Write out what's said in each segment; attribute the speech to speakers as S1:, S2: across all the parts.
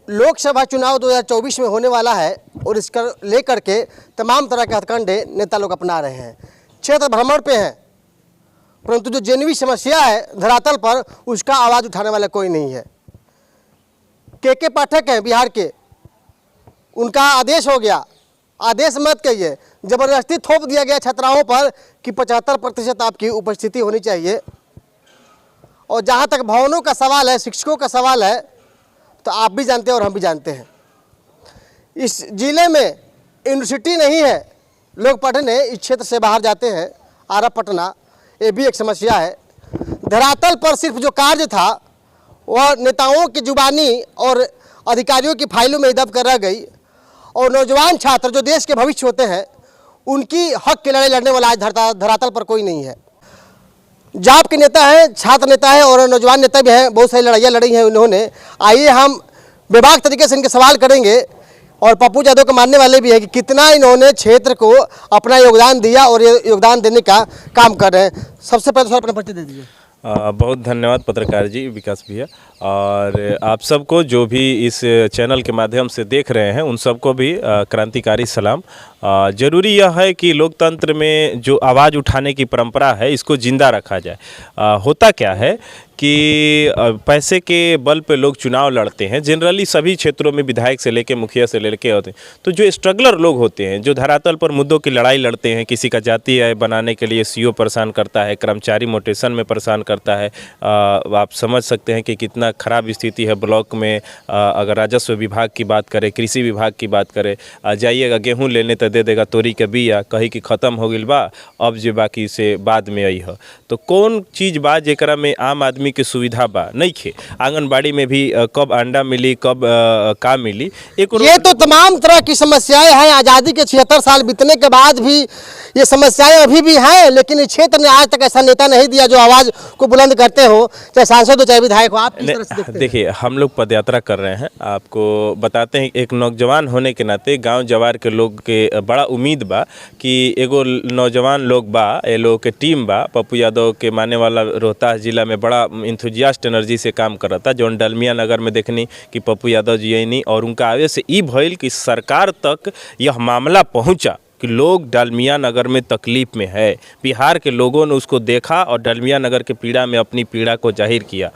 S1: लोकसभा चुनाव 2024 में होने वाला है और इसका लेकर के तमाम तरह के हथकंडे नेता लोग अपना रहे हैं। क्षेत्र भ्रमण पे हैं, परंतु जो जेन्युइन समस्या है धरातल पर उसका आवाज़ उठाने वाला कोई नहीं है। के पाठक हैं बिहार के, उनका आदेश हो गया, आदेश मत कहिए, जबरदस्ती थोप दिया गया छात्राओं पर कि 75% आपकी उपस्थिति होनी चाहिए। और जहाँ तक भवनों का सवाल है, शिक्षकों का सवाल है, तो आप भी जानते हैं और हम भी जानते हैं, इस जिले में यूनिवर्सिटी नहीं है, लोग पढ़ने इस क्षेत्र से बाहर जाते हैं, आरा पटना, ये भी एक समस्या है। धरातल पर सिर्फ जो कार्य था वह नेताओं की जुबानी और अधिकारियों की फाइलों में दब कर रह गई, और नौजवान छात्र जो देश के भविष्य होते हैं उनकी हक की लड़ाई लड़ने वाला आज धरातल पर कोई नहीं है। जाप के नेता हैं, छात्र नेता है और नौजवान नेता भी हैं, बहुत सारी लड़ाइयाँ लड़ी हैं उन्होंने। आइए हम बेबाक तरीके से इनके सवाल करेंगे, और पप्पू यादव को मानने वाले भी हैं कि कितना इन्होंने क्षेत्र को अपना योगदान दिया और ये योगदान देने का काम कर रहे हैं। सबसे पहले सर अपना परिचय दे दीजिए।
S2: बहुत धन्यवाद पत्रकार जी, विकास भैया, और आप सबको जो भी इस चैनल के माध्यम से देख रहे हैं उन सबको भी क्रांतिकारी सलाम। ज़रूरी यह है कि लोकतंत्र में जो आवाज़ उठाने की परंपरा है इसको जिंदा रखा जाए। होता क्या है कि पैसे के बल पे लोग चुनाव लड़ते हैं, जनरली सभी क्षेत्रों में विधायक से लेके मुखिया से लेके होते हैं। तो जो स्ट्रगलर लोग होते हैं, जो धरातल पर मुद्दों की लड़ाई लड़ते हैं, किसी का जाति आय बनाने के लिए सीओ परेशान करता है, कर्मचारी मोटेशन में परेशान करता है। आप समझ सकते हैं कि कितना खराब स्थिति है ब्लॉक में। अगर राजस्व विभाग की बात करें, कृषि विभाग की बात करें, जाइएगा गेहूँ लेने तो दे देगा तोरी के बिया, कही कि ख़त्म हो गई बा, अब जो बाकी से बाद में आई है। तो कौन चीज़ बा जेकरा में आम आदमी के सुविधा बा नहीं खे। आंगनबाड़ी में भी कब अंडा मिली, कब का मिली,
S1: ये तो तमाम तरह की समस्याएं हैं। आज़ादी के 76 साल बीतने के बाद भी ये समस्याएं अभी भी हैं, लेकिन इस क्षेत्र ने आज तक ऐसा नेता नहीं दिया जो आवाज़ को बुलंद करते हो, चाहे सांसद हो चाहे विधायक हो। आप किस तरह से देखते हैं?
S2: देखिए, हम लोग पदयात्रा कर रहे हैं, आपको बताते हैं। एक नौजवान होने के नाते गांव जवार के लोग के बड़ा उम्मीद बा कि एगो नौजवान लोग बा, ये लोग के टीम बा, पप्पू यादव के माने वाला रोहतास जिला में बड़ा इंथुजियास्ट एनर्जी से काम कर रहा था। जौन डालमिया नगर में देखनी कि पप्पू यादव जी नहीं, और उनका आगे से ई भइल कि सरकार तक यह मामला पहुंचा कि लोग डालमिया नगर में तकलीफ़ में है। बिहार के लोगों ने उसको देखा और डालमिया नगर के पीड़ा में अपनी पीड़ा को जाहिर किया।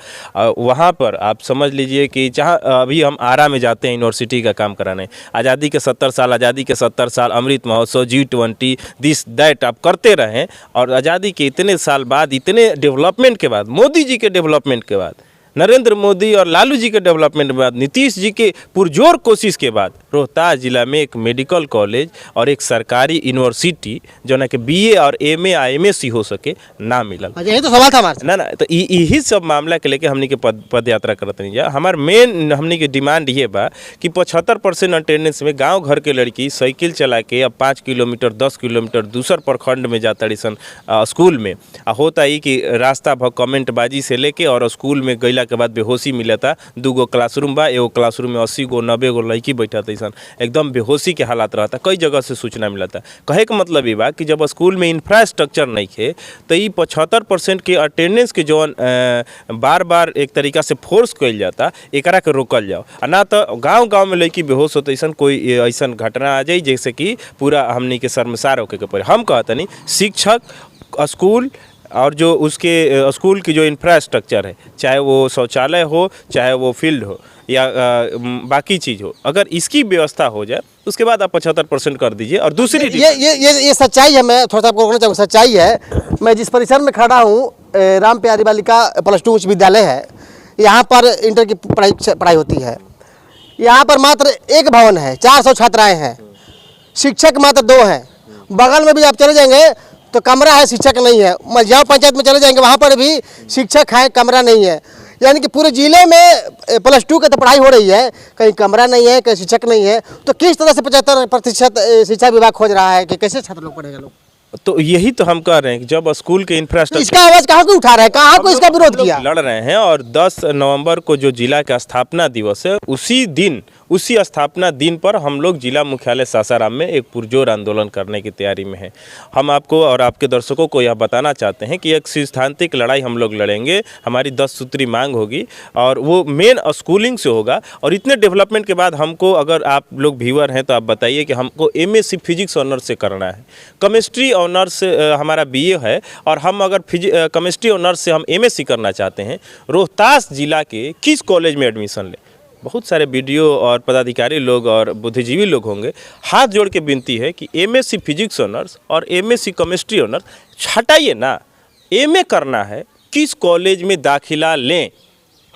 S2: वहाँ पर आप समझ लीजिए कि जहाँ अभी हम आरा में जाते हैं यूनिवर्सिटी का काम कराने, आज़ादी के 70 साल, आज़ादी के 70 साल, Amrit Mahotsav, G20, this that आप करते रहें, और आज़ादी के इतने साल बाद, इतने डेवलपमेंट के बाद, मोदी जी के डेवलपमेंट के बाद, नरेंद्र मोदी और लालू जी के डेवलपमेंट के बाद, नीतीश जी के पुरजोर कोशिश के बाद रोहतास जिला में एक मेडिकल कॉलेज और एक सरकारी यूनिवर्सिटी जो ना कि BA और MA MSc हो सके ना मिलल।
S1: ये तो सवाल था हमारा
S2: ना तो यही सब मामला के लेके हमने के पद यात्रा करते नहीं जा। हमार मेन हमने के डिमांड ये बा कि 75% अटेंडेंस में गाँव घर के लड़की साइकिल चला के अब 5 किलोमीटर 10 किलोमीटर दूसर प्रखंड में जाता रही सन स्कूल में। होता ही कि रास्ता भ कमेंटबाजी से लेके और स्कूल में गईला के बाद बेहोशी मिलता। 2 गो क्लासरूम बा, एगो क्लासरूम में 80 गो 90 गो लड़की बैठा था, एकदम बेहोशी के हालात रहता। कई जगह से सूचना मिलता। कहे का मतलब ये बा कि जब स्कूल में इंफ्रास्ट्रक्चर नहीं है तो ये 75% के अटेंडेंस के जो बार बार एक तरीका से फोर्स कल जाता, एकरा के रोकल जाओ। ना तो गाँव में लड़की बेहोश होते ऐसा कोई ऐसा घटना आ जाए जैसे कि पूरा हमनी के शर्मसार होके के पड़े। हम कहते नहीं, शिक्षक, स्कूल और जो उसके स्कूल की जो इंफ्रास्ट्रक्चर है, चाहे वो शौचालय हो, चाहे वो फील्ड हो या बाकी चीज़ हो, अगर इसकी व्यवस्था हो जाए उसके बाद आप 75% कर दीजिए। और दूसरी
S1: ये सच्चाई है, मैं थोड़ा सा आपको कहना चाहूँगा, सच्चाई है। मैं जिस परिसर में खड़ा हूँ, राम प्यारी बालिका +2 उच्च विद्यालय है, यहाँ पर इंटर की पढ़ाई होती है। यहाँ पर मात्र एक भवन है, 400 छात्राएँ हैं, शिक्षक मात्र 2 हैं। बगल में भी आप चले जाएंगे तो कमरा है, शिक्षक नहीं है। मझिया पंचायत में चले जाएंगे, वहाँ पर भी शिक्षक है, कमरा नहीं है। यानी कि पूरे जिले में +2 की तो पढ़ाई हो रही है, कहीं कमरा नहीं है, कहीं शिक्षक नहीं है। तो किस तरह से 75% शिक्षा विभाग खोज रहा है कि कैसे छात्र लोग पढ़ेगा लोग?
S2: तो यही तो हम कह रहे हैं कि जब स्कूल के इंफ्रास्ट्रक्चर,
S1: इसका आवाज कहाँ को उठा रहा है, कहाँ को इसका विरोध किया?
S2: लड़ रहे हैं। और 10 नवंबर को जो जिला का स्थापना दिवस है, उसी दिन उसी स्थापना दिन पर हम लोग जिला मुख्यालय सासाराम में एक पुरजोर आंदोलन करने की तैयारी में है। हम आपको और आपके दर्शकों को यह बताना चाहते हैं कि एक सिद्धांतिक लड़ाई हम लोग लड़ेंगे। हमारी 10 सूत्री मांग होगी और वो मेन स्कूलिंग से होगा। और इतने डेवलपमेंट के बाद हमको, अगर आप लोग व्यूअर हैं तो आप बताइए कि हमको MSc फिजिक्स ऑनर्स से करना है, केमिस्ट्री ऑनर्स हमारा BA है, और हम अगर केमिस्ट्री ऑनर्स से हम MSc करना चाहते हैं, रोहतास जिला के किस कॉलेज में एडमिशन लें? बहुत सारे BDO और पदाधिकारी लोग और बुद्धिजीवी लोग होंगे। हाथ जोड़ के विनती है कि MSc फिजिक्स ऑनर्स और MSc केमिस्ट्री ऑनर्स हटाइए ना, MA करना है, किस कॉलेज में दाखिला लें?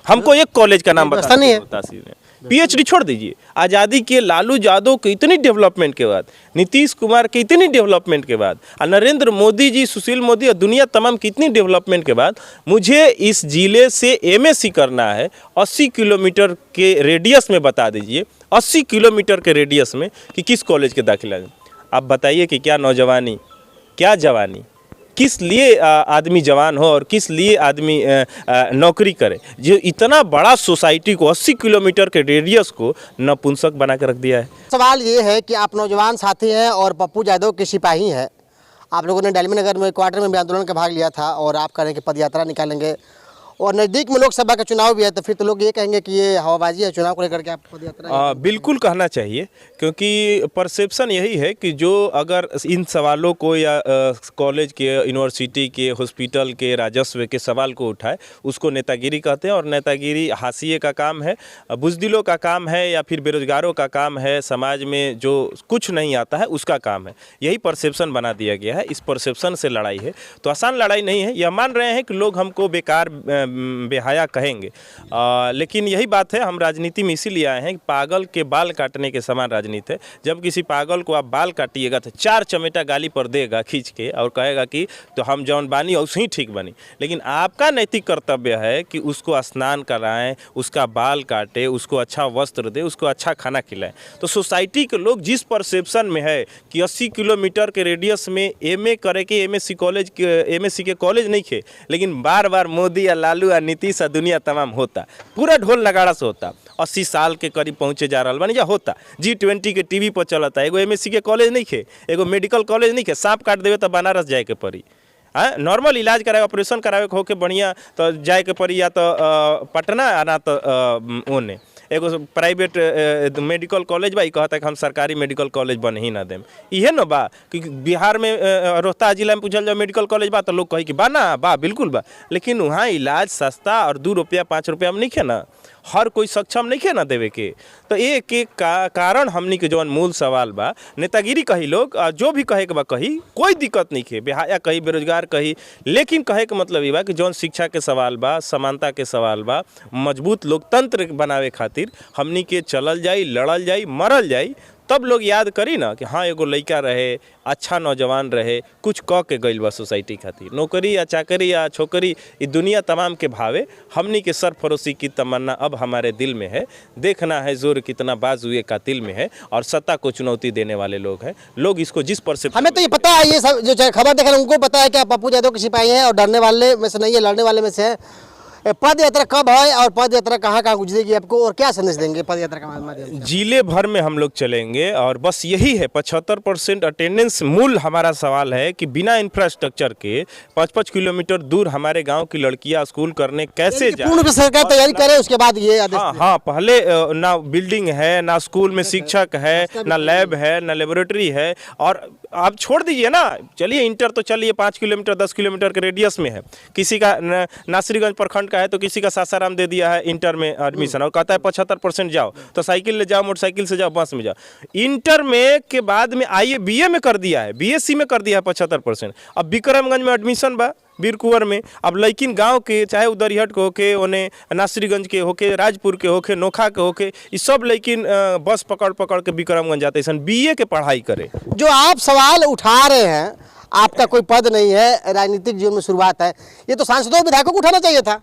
S2: हमको एक कॉलेज का नाम बता दीजिए। PhD छोड़ दीजिए। आज़ादी के लालू यादव के इतनी डेवलपमेंट के बाद, नीतीश कुमार के इतनी डेवलपमेंट के बाद, और नरेंद्र मोदी जी, सुशील मोदी और दुनिया तमाम की इतनी डेवलपमेंट के बाद मुझे इस जिले से MSc करना है। 80 किलोमीटर के रेडियस में बता दीजिए, 80 किलोमीटर के रेडियस में कि किस कॉलेज के दाखिला लें। आप बताइए कि क्या नौजवानी, क्या जवानी, किस लिए आदमी जवान हो और किस लिए आदमी नौकरी करे? जो इतना बड़ा सोसाइटी को 80 किलोमीटर के रेडियस को नपुंसक बना के रख दिया है।
S1: सवाल ये है कि आप नौजवान साथी हैं और पप्पू यादव के सिपाही हैं। आप लोगों ने डालमी नगर में क्वार्टर में भी आंदोलन का भाग लिया था और आप कह रहे हैं कि पदयात्रा निकालेंगे, और नज़दीक में लोकसभा का चुनाव भी है, तो फिर तो लोग ये कहेंगे कि ये हवाबाजी है, चुनाव को लेकर के आप पदयात्रा।
S2: बिल्कुल कहना चाहिए, क्योंकि परसेप्शन यही है कि जो अगर इन सवालों को या कॉलेज के, यूनिवर्सिटी के, हॉस्पिटल के राजस्व के सवाल को उठाए, उसको नेतागिरी कहते हैं। और नेतागिरी हाशिए का काम है, बुज़दिलों का काम है, या फिर बेरोजगारों का काम है, समाज में जो कुछ नहीं आता है उसका काम है। यही परसेप्शन बना दिया गया है। इस परसेप्शन से लड़ाई है, तो आसान लड़ाई नहीं है। यह मान रहे हैं कि लोग हमको बेकार बेहया कहेंगे, लेकिन यही बात है। हम राजनीति में इसीलिए आए हैं कि पागल के बाल काटने के समान राजनीति है। जब किसी पागल को आप बाल काटिएगा तो 4 चमेटा गाली पर देगा खींच के, और कहेगा कि तो हम जौन बानी और ही ठीक बनी। लेकिन आपका नैतिक कर्तव्य है कि उसको स्नान कराएं, उसका बाल काटे, उसको अच्छा वस्त्र दे, उसको अच्छा खाना खिलाएं। तो सोसाइटी के लोग जिस परसेप्शन में है कि 80 किलोमीटर के रेडियस में MA करे के MSc के कॉलेज नहीं खे, लेकिन बार बार मोदी या लालू या नीतीश या दुनिया तमाम होता, पूरा ढोल नगाड़ा से होता, 80 साल के करीब पहुँचे जा रहा बनी जा होता। G20 के TV पर चलता। एगो MSc के कॉलेज नहीं खे, एगो मेडिकल कॉलेज नहीं खे। सांप काट देवे तो बनारस जाए के पड़ी। नॉर्मल इलाज करावे, ऑपरेशन करावे के होके बढ़िया तो जाए के पड़ी, या तो पटना ना तो ओने एगो प्राइवेट मेडिकल कॉलेज बा। कहता है कि हम सरकारी मेडिकल कॉलेज बन ही ना देम। इहे न बा कि बिहार में रोहतास जिला में पूछल जाए मेडिकल कॉलेज बा तो लोग कही कि बा ना, बा बिल्कुल बा, लेकिन वहाँ इलाज सस्ता और 2 रुपया 5 रुपया में नहीं खे ना, हर कोई सक्षम नहीं खे ना देवे के। तो एक कारण हमनी के जौन मूल सवाल बा, नेतागिरी कही लोग, जो भी कहे के बा कही, कोई दिक्कत नहीं खे, बेहाया कही, बेरोजगार कही, लेकिन कहे के मतलब ये बा कि जौन शिक्षा के सवाल बा, समानता के सवाल बा, मजबूत लोकतंत्र बनावे खातिर हमनी के चलल जाई, लड़ल जाई, मरल जाई, तब लोग याद करी ना कि हाँ एगो लड़का रहे, अच्छा नौजवान रहे, कुछ कह के गइल बा सोसाइटी खातिर। नौकरी या चाकरी या छोकरी, ये दुनिया तमाम के भावे, हमनी के सरफरोशी की तमन्ना अब हमारे दिल में है। देखना है जोर कितना बाजुए का दिल में है, और सत्ता को चुनौती देने वाले लोग हैं। लोग इसको जिस पर से,
S1: हमें तो ये पता है, ये सब जो खबर देख रहे हैं उनको पता है कि आप पप्पू यादव के सिपाही हैं और डरने वाले में से नहीं है, लड़ने वाले में से है। पद यात्रा कब है और पद यात्रा कहाँ कहाँ गुजरेगी आपको, और क्या संदेश देंगे पद यात्रा का माध्यम?
S2: जिले भर में हम लोग चलेंगे, और बस यही है 75% अटेंडेंस। मूल हमारा सवाल है कि बिना इंफ्रास्ट्रक्चर के 5-5 किलोमीटर दूर हमारे गांव की लड़कियां स्कूल करने कैसे जाए?
S1: पूर्ण सरकार तैयारी करे, उसके बाद ये आदेश।
S2: हाँ, पहले ना बिल्डिंग है, ना स्कूल में शिक्षक है, ना लैब है, ना लेबोरेटरी है। और आप छोड़ दीजिए ना, चलिए इंटर तो चलिए 5 किलोमीटर 10 किलोमीटर के रेडियस में है। किसी का नासिरगंज प्रखंड है तो किसी का सासाराम दे दिया है इंटर में एडमिशन, और कहता है 75% जाओ, तो साइकिल ले जाओ, मोटरसाइकिल से जाओ, बस में जाओ। इंटर में के बाद में आइए BA में कर दिया है, BSc में कर दिया है 75%। अब विक्रमगंज में एडमिशन बा, वीर कुंवर में। अब लेकिन गांव के, चाहे उदरिहट के होके, ओने नासिरगंज के होके, राजपुर के होके, नोखा के होके, ये सब लेकिन बस पकड़ के विक्रमगंज जाते हैं BA के पढ़ाई करे।
S1: जो आप सवाल उठा रहे हैं, आपका कोई पद नहीं है, राजनीतिक जीवन में शुरुआत है, ये तो सांसदों विधायकों को उठाना चाहिए था।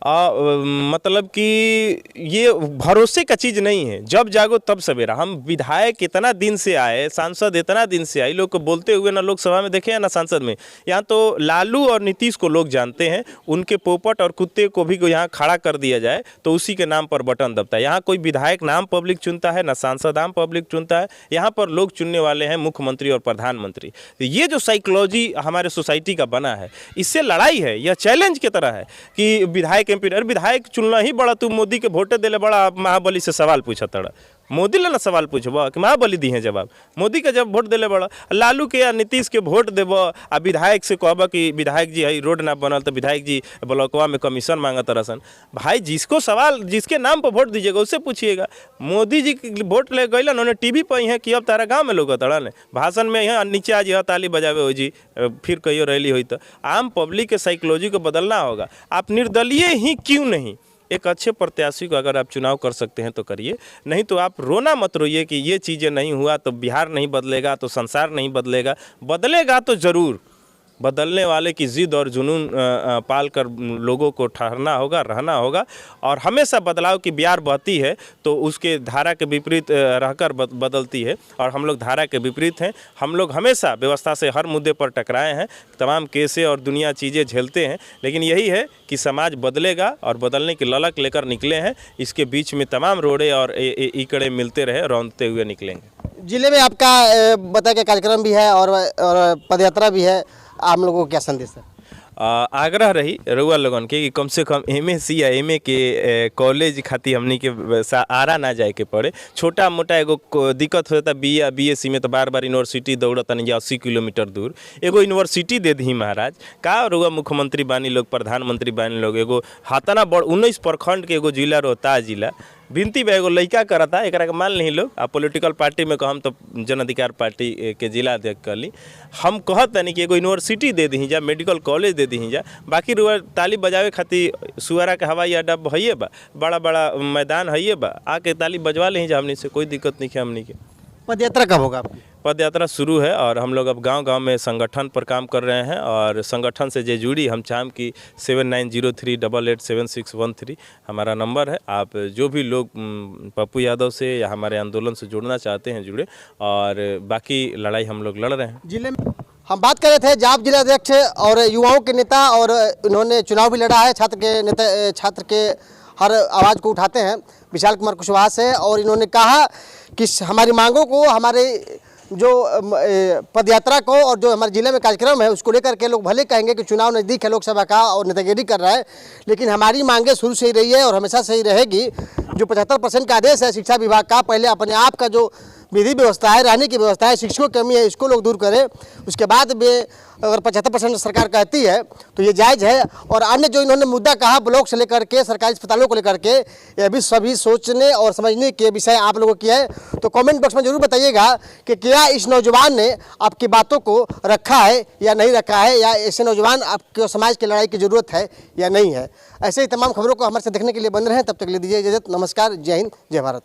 S2: मतलब कि ये भरोसे का चीज़ नहीं है। जब जागो तब सवेरा। हम विधायक इतना दिन से आए, सांसद इतना दिन से आए, लोग को बोलते हुए ना लोकसभा में देखे हैं ना संसद में। यहाँ तो लालू और नीतीश को लोग जानते हैं, उनके पोपट और कुत्ते को भी यहाँ खड़ा कर दिया जाए तो उसी के नाम पर बटन दबता है। यहाँ कोई विधायक नाम पब्लिक चुनता है, ना सांसद नाम पब्लिक चुनता है। यहाँ पर लोग चुनने वाले हैं मुख्यमंत्री और प्रधानमंत्री। तो ये जो साइकोलॉजी हमारे सोसाइटी का बना है, इससे लड़ाई है। यह चैलेंज की तरह है कि विधायक एमपी, अरे विधायक चुनना ही बड़ा, तू मोदी के वोटे दिले बड़ा, महाबली से सवाल पूछा तड़ा। मोदी ले ना सवाल पूछबा कि महाबली दी है जवाब। मोदी के जब वोट दिले बड़ा, लालू के या नीतीश के वोट देब आ विधायक से कहब कि विधायक जी है रोड ना बनल तो विधायक जी ब्लॉकवा में कमीशन मांगत रसन। भाई जिसको सवाल, जिसके नाम पर वोट दीजिएगा उससे पूछिएगा। मोदी जी वोट ले गए उन्होंने टीवी पर हैं कि अब तारा गाँव में लोग तड़ा ने भाषण में यहाँ नीचे आज यह ताली बजावे हो जी, फिर कहियो रैली हुई। तो आम पब्लिक के साइकोलॉजी को बदलना होगा। आप निर्दलीय ही क्यों नहीं, एक अच्छे प्रत्याशी को अगर आप चुनाव कर सकते हैं तो करिए, नहीं तो आप रोना मत रोइए कि ये चीज़ें नहीं हुआ तो बिहार नहीं बदलेगा, तो संसार नहीं बदलेगा। बदलेगा तो ज़रूर। बदलने वाले की ज़िद और जुनून पाल कर लोगों को ठहरना होगा, रहना होगा। और हमेशा बदलाव की ब्यार बहती है तो उसके धारा के विपरीत रहकर बदलती है, और हम लोग धारा के विपरीत हैं। हम लोग हमेशा व्यवस्था से हर मुद्दे पर टकराए हैं, तमाम केसें और दुनिया चीज़ें झेलते हैं, लेकिन यही है कि समाज बदलेगा और बदलने की ललक लेकर निकले हैं। इसके बीच में तमाम रोड़े और इकड़े मिलते रहे, रौंदते हुए निकलेंगे।
S1: जिले में आपका बताया गया कार्यक्रम भी है और पदयात्रा भी है, आप लोगों को क्या संदेश है?
S2: आग्रह रही रउआ लोगन के कि कम से कम एमएससी या एमए के कॉलेज खातिर हमनी के आरा ना जाए के पड़े। छोटा मोटा एगो दिक्कत होता बीए बीएससी में तो बार बार यूनिवर्सिटी दौड़तन या 80 किलोमीटर दूर। एगो यूनिवर्सिटी दे दी महाराज का। रउआ मुख्यमंत्री बानी लोग, प्रधानमंत्री बानी लोग, एगो हाथाना बड़ 19 प्रखंड के एगो जिला रोहतास जिला विनती बा एगो लड़का करता, एक मान ली लोग। आ पॉलिटिकल पार्टी में कहम तो जन अधिकार पार्टी के जिला अध्यक्ष कहली। हम कहत नहीं कि एगो यूनिवर्सिटी दे दी जा, मेडिकल कॉलेज दे दी जा। बाकी रुआ ताली बजावे खातिर सुअरा के हवाई अड्डा है बा, बड़ा बड़ा मैदान है बा, आके ताली बजवा ले जा हमनी से, कोई दिक्कत नहीं है हमनी के।
S1: पदयात्रा कब होगा आपकी?
S2: पदयात्रा शुरू है और हम लोग अब गांव-गांव में संगठन पर काम कर रहे हैं, और संगठन से जो जुड़ी हम चाहें कि 7903887613 हमारा नंबर है। आप जो भी लोग पप्पू यादव से या हमारे आंदोलन से जुड़ना चाहते हैं जुड़े, और बाकी लड़ाई हम लोग लड़ रहे हैं।
S1: जिले में हम बात कर रहे थे जाप जिलाध्यक्ष और युवाओं के नेता, और इन्होंने चुनाव भी लड़ा है। छात्र के नेता, छात्र के हर आवाज़ को उठाते हैं, विशाल कुमार कुशवाहा से। और इन्होंने कहा कि हमारी मांगों को, हमारे जो पदयात्रा को और जो हमारे जिले में कार्यक्रम है उसको लेकर के लोग भले कहेंगे कि चुनाव नज़दीक है लोकसभा का और नेतागिरी कर रहा है, लेकिन हमारी मांगें शुरू से ही रही है और हमेशा से ही रहेगी। जो 75% का आदेश है शिक्षा विभाग का, पहले अपने आप का जो विधि व्यवस्था है, रहने की व्यवस्था है, शिक्षकों की कमी है, इसको लोग दूर करें। उसके बाद में अगर 75% सरकार कहती है तो ये जायज़ है। और अन्य जो इन्होंने मुद्दा कहा ब्लॉक से लेकर के सरकारी अस्पतालों को लेकर के, ये भी सभी सोचने और समझने के विषय आप लोगों की है। तो कमेंट बॉक्स में जरूर बताइएगा कि क्या इस नौजवान ने आपकी बातों को रखा है या नहीं रखा है, या ऐसे नौजवान आपके समाज की लड़ाई की ज़रूरत है या नहीं है। ऐसे ही तमाम खबरों को हमारे साथ देखने के लिए बन रहे हैं। तब तक ले दीजिए इजाज़त। नमस्कार, जय हिंद, जय भारत।